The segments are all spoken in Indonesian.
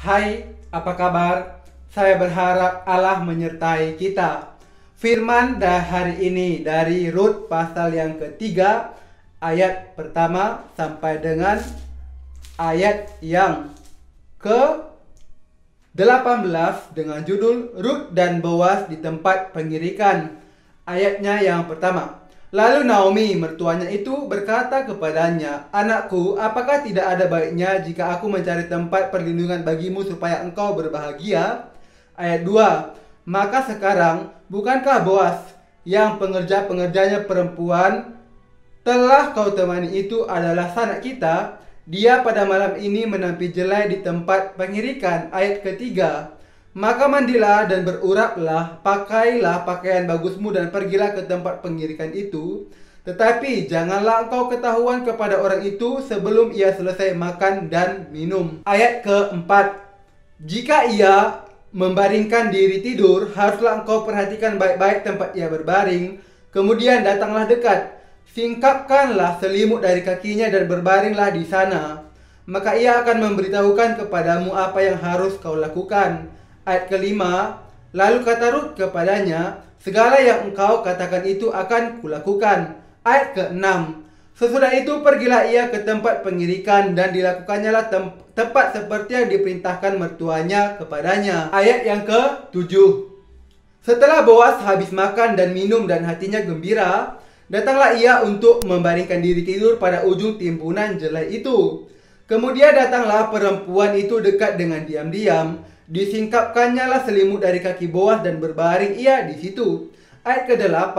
Hai, apa kabar? Saya berharap Allah menyertai kita. Firman hari ini dari Rut pasal yang ketiga, ayat pertama sampai dengan ayat yang ke-18 dengan judul Rut dan Boas di tempat pengirikan. Ayatnya yang pertama. Lalu Naomi, mertuanya itu, berkata kepadanya, "Anakku, apakah tidak ada baiknya jika aku mencari tempat perlindungan bagimu supaya engkau berbahagia?" Ayat 2. Maka sekarang, bukankah Boas yang pengerja-pengerjanya perempuan telah kau temani itu adalah sanak kita? Dia pada malam ini menampi jelai di tempat pengirikan. Ayat ketiga. Maka mandilah dan beruraplah, pakailah pakaian bagusmu dan pergilah ke tempat pengirikan itu. Tetapi janganlah engkau ketahuan kepada orang itu sebelum ia selesai makan dan minum. Ayat keempat. Jika ia membaringkan diri tidur, haruslah engkau perhatikan baik-baik tempat ia berbaring. Kemudian datanglah dekat, singkapkanlah selimut dari kakinya dan berbaringlah di sana. Maka ia akan memberitahukan kepadamu apa yang harus kau lakukan. Ayat kelima. Lalu kata Rut kepadanya, "Segala yang engkau katakan itu akan kulakukan." Ayat keenam. Sesudah itu pergilah ia ke tempat pengirikan dan dilakukannya tepat seperti yang diperintahkan mertuanya kepadanya. Ayat yang ke-7. Setelah Boas habis makan dan minum dan hatinya gembira, datanglah ia untuk membaringkan diri tidur pada ujung timbunan jelai itu. Kemudian datanglah perempuan itu dekat dengan diam-diam, disingkapkannya lah selimut dari kaki Boas dan berbaring ia di situ. Ayat ke-8.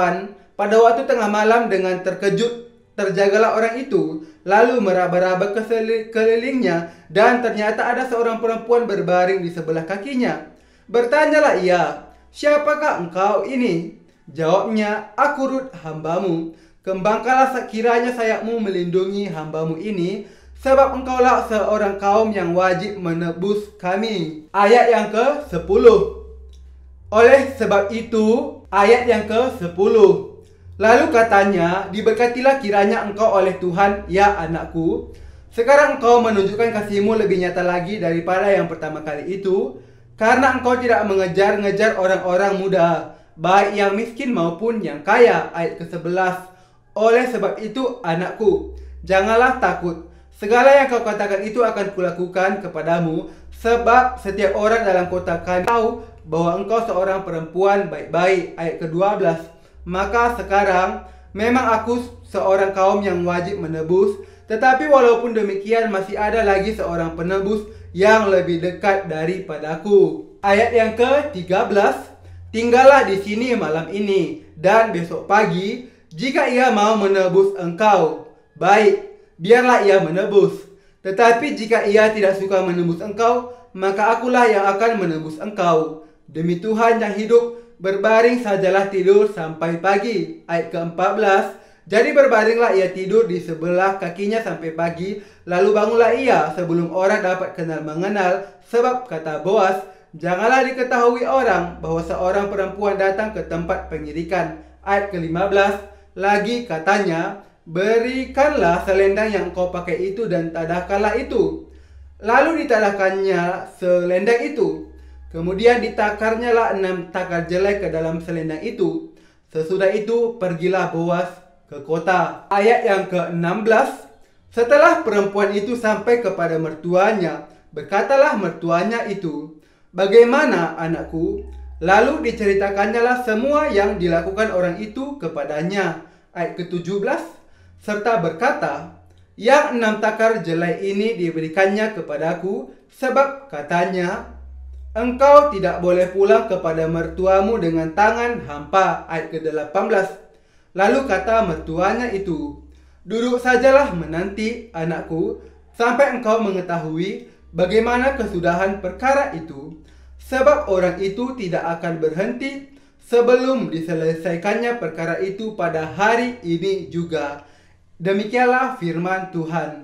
Pada waktu tengah malam dengan terkejut terjagalah orang itu, lalu meraba-raba ke sekelilingnya, dan ternyata ada seorang perempuan berbaring di sebelah kakinya. Bertanyalah ia, "Siapakah engkau ini?" Jawabnya, "Aku Rut, hambamu. Kembangkanlah sekiranya sayapmu melindungi hambamu ini, sebab engkaulah seorang kaum yang wajib menebus kami." Ayat yang ke-10. Oleh sebab itu, ayat yang ke-10. Lalu katanya, "Diberkatilah kiranya engkau oleh Tuhan, ya anakku. Sekarang engkau menunjukkan kasihmu lebih nyata lagi daripada yang pertama kali itu, karena engkau tidak mengejar-ngejar orang-orang muda, baik yang miskin maupun yang kaya." Ayat ke-11. Oleh sebab itu, anakku, janganlah takut. Segala yang kau katakan itu akan kulakukan kepadamu, sebab setiap orang dalam kota kami tahu bahwa engkau seorang perempuan baik-baik. Ayat ke-12. Maka sekarang memang aku seorang kaum yang wajib menebus, tetapi walaupun demikian masih ada lagi seorang penebus yang lebih dekat daripadaku. Ayat yang ke-13. Tinggallah di sini malam ini, dan besok pagi jika ia mau menebus engkau, baik, biarlah ia menebus. Tetapi jika ia tidak suka menebus engkau, maka akulah yang akan menebus engkau. Demi Tuhan yang hidup, berbaring sajalah tidur sampai pagi. Ayat ke-14. Jadi berbaringlah ia tidur di sebelah kakinya sampai pagi, lalu bangunlah ia sebelum orang dapat kenal mengenal, sebab kata Boas, "Janganlah diketahui orang bahwa seorang perempuan datang ke tempat pengirikan." Ayat ke-15. Lagi katanya, "Berikanlah selendang yang kau pakai itu dan tadahkanlah itu." Lalu ditadahkannya selendang itu. Kemudian ditakarnya lah 6 takar jelai ke dalam selendang itu. Sesudah itu pergilah Boas ke kota. Ayat yang ke-16. Setelah perempuan itu sampai kepada mertuanya, berkatalah mertuanya itu, "Bagaimana anakku?" Lalu diceritakannya lah semua yang dilakukan orang itu kepadanya. Ayat ke-17. Serta berkata, "Yang 6 takar jelai ini diberikannya kepadaku, sebab katanya, engkau tidak boleh pulang kepada mertuamu dengan tangan hampa." Ayat ke-18. Lalu kata mertuanya itu, "Duduk sajalah menanti, anakku, sampai engkau mengetahui bagaimana kesudahan perkara itu. Sebab orang itu tidak akan berhenti sebelum diselesaikannya perkara itu pada hari ini juga." Demikianlah firman Tuhan.